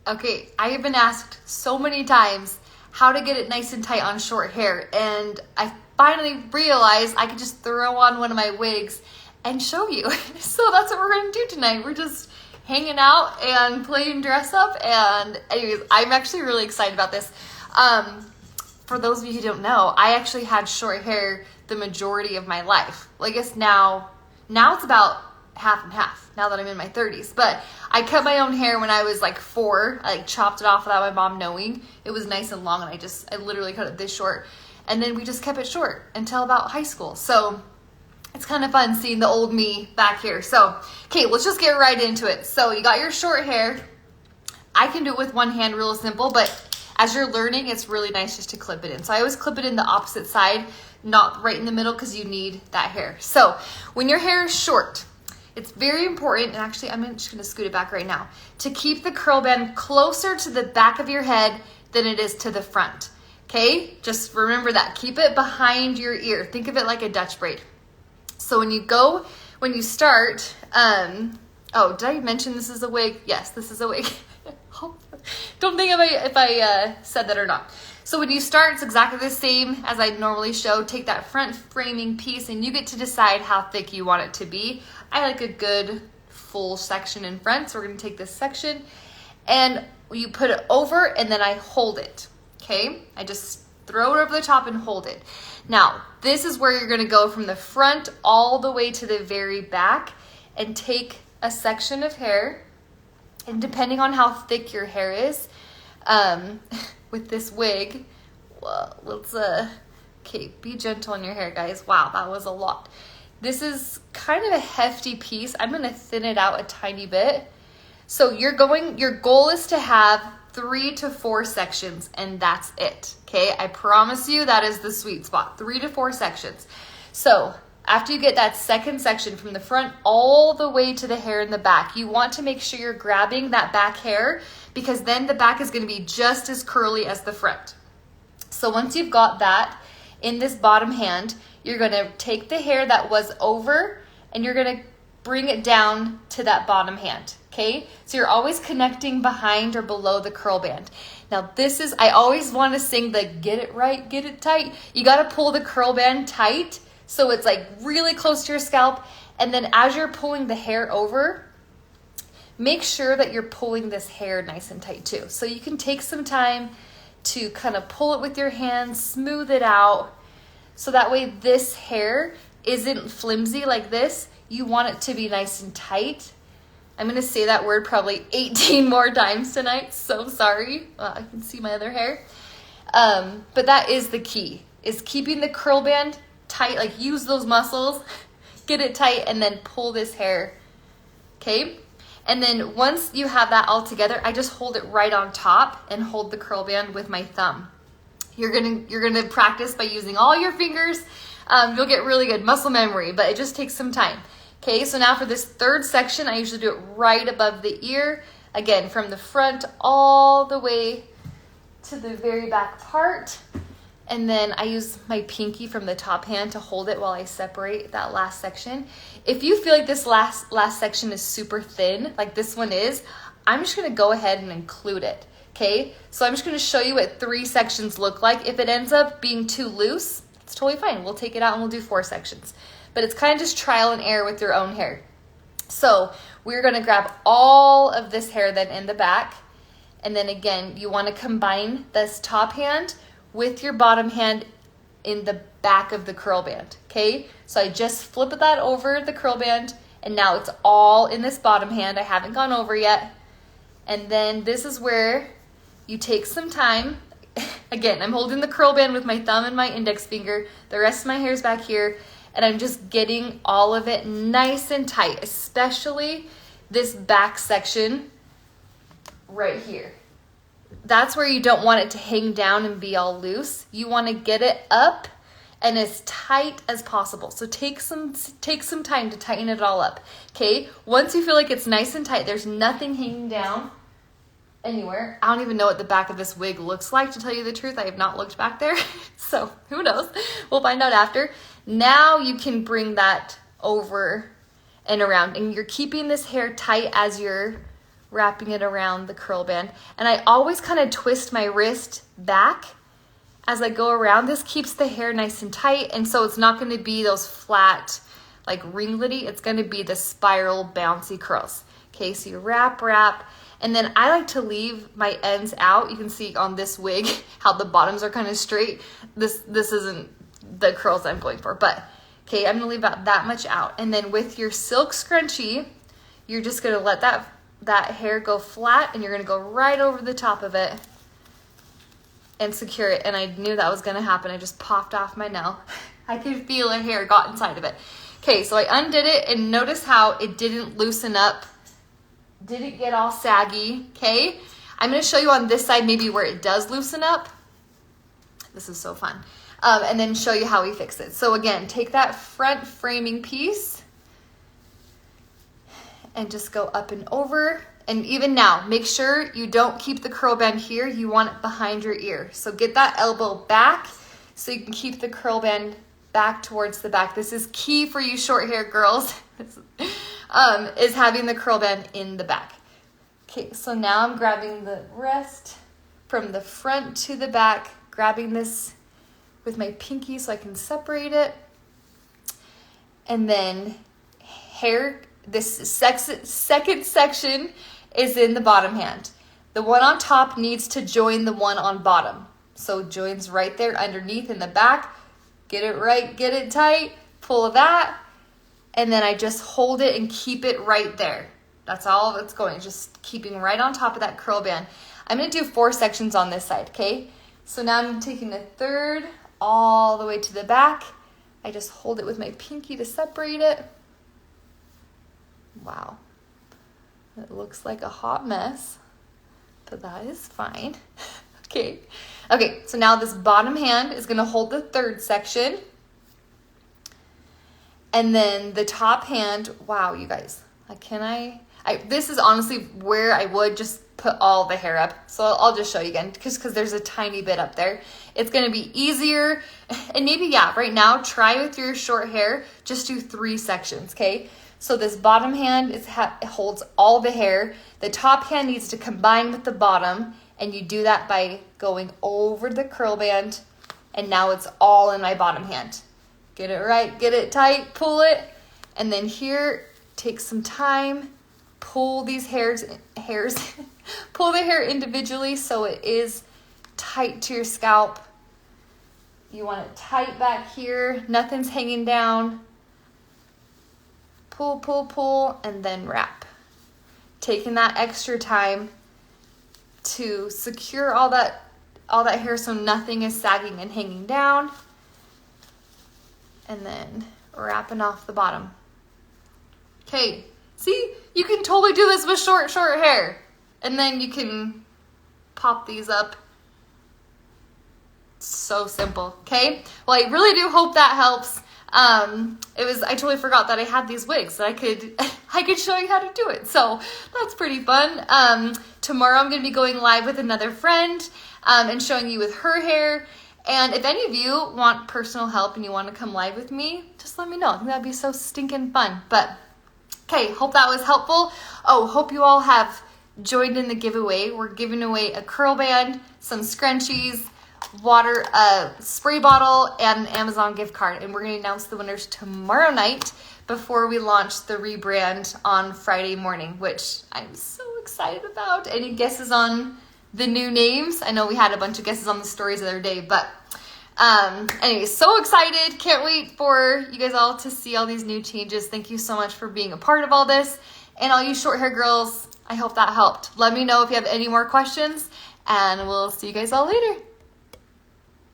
Okay, I have been asked so many times how to get it nice and tight on short hair, and I finally realized I could just throw on one of my wigs and show you. So that's what we're gonna do tonight. We're just hanging out and playing dress up, and anyways, I'm actually really excited about this. For those of you who don't know, I actually had short hair the majority of my life. Well, I guess now it's about half and half now that I'm in my 30s. But I cut my own hair when I was like 4. I like chopped it off without my mom knowing. It was nice and long, and I literally cut it this short. And then we just kept it short until about high school. So it's kind of fun seeing the old me back here. So, okay, let's just get right into it. So you got your short hair. I can do it with one hand, real simple, but as you're learning, it's really nice just to clip it in. So I always clip it in the opposite side, not right in the middle, because you need that hair. So when your hair is short, it's very important, and actually I'm just gonna scoot it back right now, to keep the curl band closer to the back of your head than it is to the front. Okay, just remember that. Keep it behind your ear. Think of it like a Dutch braid. So when you start, oh, did I mention this is a wig? Yes, this is a wig. Don't think if I said that or not. So when you start, it's exactly the same as I normally show. Take that front framing piece, and you get to decide how thick you want it to be. I like a good full section in front, so we're gonna take this section, and you put it over, and then I hold it, okay? I just throw it over the top and hold it. Now, this is where you're gonna go from the front all the way to the very back and take a section of hair, and depending on how thick your hair is, with this wig, well, let's, okay, be gentle on your hair, guys. Wow, that was a lot. This is kind of a hefty piece. I'm gonna thin it out a tiny bit. So your goal is to have 3 to 4 sections, and that's it, okay? I promise you that is the sweet spot, 3 to 4 sections. So after you get that second section from the front all the way to the hair in the back, you want to make sure you're grabbing that back hair, because then the back is gonna be just as curly as the front. So once you've got that in this bottom hand, you're gonna take the hair that was over and you're gonna bring it down to that bottom hand, okay? So you're always connecting behind or below the curl band. Now this is, I always wanna sing the get it right, get it tight. You gotta pull the curl band tight so it's like really close to your scalp. And then as you're pulling the hair over, make sure that you're pulling this hair nice and tight too. So you can take some time to kind of pull it with your hands, smooth it out, so that way this hair isn't flimsy like this. You want it to be nice and tight. I'm gonna say that word probably 18 more times tonight, so sorry. I can see my other hair. But that is the key, is keeping the curl band tight, like use those muscles, get it tight, and then pull this hair, okay? And then once you have that all together, I just hold it right on top and hold the curl band with my thumb. You're gonna practice by using all your fingers. You'll get really good muscle memory, but it just takes some time. Okay, so now for this third section, I usually do it right above the ear. Again, from the front all the way to the very back part. And then I use my pinky from the top hand to hold it while I separate that last section. If you feel like this last section is super thin, like this one is, I'm just gonna go ahead and include it, okay? So I'm just gonna show you what 3 sections look like. If it ends up being too loose, it's totally fine. We'll take it out and we'll do 4 sections. But it's kind of just trial and error with your own hair. So we're gonna grab all of this hair then in the back. And then again, you wanna combine this top hand with your bottom hand in the back of the curl band, okay? So I just flip that over the curl band, and now it's all in this bottom hand. I haven't gone over yet. And then this is where you take some time. Again, I'm holding the curl band with my thumb and my index finger. The rest of my hair is back here, and I'm just getting all of it nice and tight, especially this back section right here. That's where you don't want it to hang down and be all loose. You want to get it up and as tight as possible. So take some time to tighten it all up, okay? Once you feel like it's nice and tight, there's nothing hanging down anywhere. I don't even know what the back of this wig looks like, to tell you the truth. I have not looked back there, so who knows? We'll find out after. Now you can bring that over and around, and you're keeping this hair tight as you're wrapping it around the curl band. And I always kind of twist my wrist back as I go around. This keeps the hair nice and tight, and so it's not going to be those flat, like ringlety. It's going to be the spiral bouncy curls. Okay, so you wrap, and then I like to leave my ends out. You can see on this wig how the bottoms are kind of straight. This isn't the curls I'm going for, but okay, I'm gonna leave about that much out. And then with your silk scrunchie, you're just gonna let that hair go flat, and you're gonna go right over the top of it and secure it. And I knew that was gonna happen. I just popped off my nail. I could feel a hair got inside of it. Okay, so I undid it, and notice how it didn't loosen up, didn't get all saggy, okay? I'm gonna show you on this side maybe where it does loosen up. This is so fun. And then show you how we fix it. So again, take that front framing piece and just go up and over. And even now, make sure you don't keep the curl band here. You want it behind your ear. So get that elbow back so you can keep the curl band back towards the back. This is key for you short hair girls, is having the curl band in the back. Okay, so now I'm grabbing the rest from the front to the back, grabbing this with my pinky so I can separate it. And then hair, this second section is in the bottom hand. The one on top needs to join the one on bottom. So joins right there underneath in the back. Get it right, get it tight, pull that, and then I just hold it and keep it right there. That's all that's going, just keeping right on top of that curl band. I'm gonna do 4 sections on this side, okay? So now I'm taking the third all the way to the back. I just hold it with my pinky to separate it. Wow. It looks like a hot mess, but that is fine. Okay. Okay, so now this bottom hand is gonna hold the third section. And then the top hand, wow, you guys, this is honestly where I would just put all the hair up. So I'll just show you again, because there's a tiny bit up there. It's gonna be easier. And maybe, yeah, right now, try with your short hair, just do 3 sections, okay? So this bottom hand it holds all the hair. The top hand needs to combine with the bottom, and you do that by going over the curl band, and now it's all in my bottom hand. Get it right, get it tight, pull it, and then here, take some time, pull these hairs, pull the hair individually so it is tight to your scalp. You want it tight back here, nothing's hanging down. Pull, pull, pull, and then wrap. Taking that extra time to secure all that hair so nothing is sagging and hanging down. And then wrapping off the bottom. Okay, see, you can totally do this with short hair. And then you can pop these up. So simple, okay? Well, I really do hope that helps. I totally forgot that I had these wigs that I could show you how to do it. So that's pretty fun. Tomorrow I'm going to be going live with another friend, and showing you with her hair. And if any of you want personal help and you want to come live with me, just let me know. I think that'd be so stinking fun. But okay, hope that was helpful. Oh, hope you all have joined in the giveaway. We're giving away a curl band, some scrunchies, water, spray bottle, and an Amazon gift card. And we're going to announce the winners tomorrow night before we launch the rebrand on Friday morning, which I'm so excited about. Any guesses on the new names? I know we had a bunch of guesses on the stories the other day, but anyway, so excited. Can't wait for you guys all to see all these new changes. Thank you so much for being a part of all this. And all you short hair girls, I hope that helped. Let me know if you have any more questions, and we'll see you guys all later.